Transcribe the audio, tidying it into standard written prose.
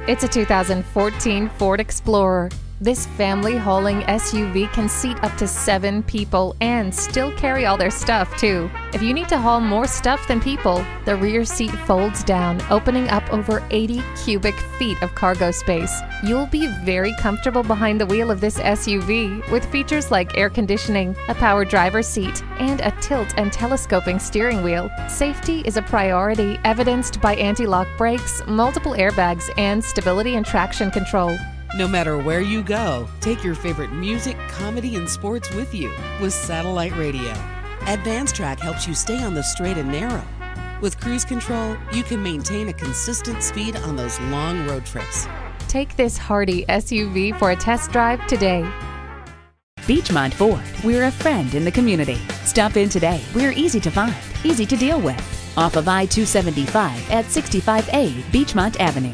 It's a 2014 Ford Explorer. This family hauling SUV can seat up to 7 people and still carry all their stuff, too. If you need to haul more stuff than people, the rear seat folds down, opening up over 80 cubic feet of cargo space. You'll be very comfortable behind the wheel of this SUV with features like air conditioning, a power driver's seat, and a tilt and telescoping steering wheel. Safety is a priority, evidenced by anti-lock brakes, multiple airbags, and stability and traction control. No matter where you go, take your favorite music, comedy, and sports with you with satellite radio. AdvanceTrack helps you stay on the straight and narrow. With cruise control, you can maintain a consistent speed on those long road trips. Take this hardy SUV for a test drive today. Beechmont Ford, we're a friend in the community. Stop in today. We're easy to find, easy to deal with. Off of I-275 at 65A Beechmont Avenue.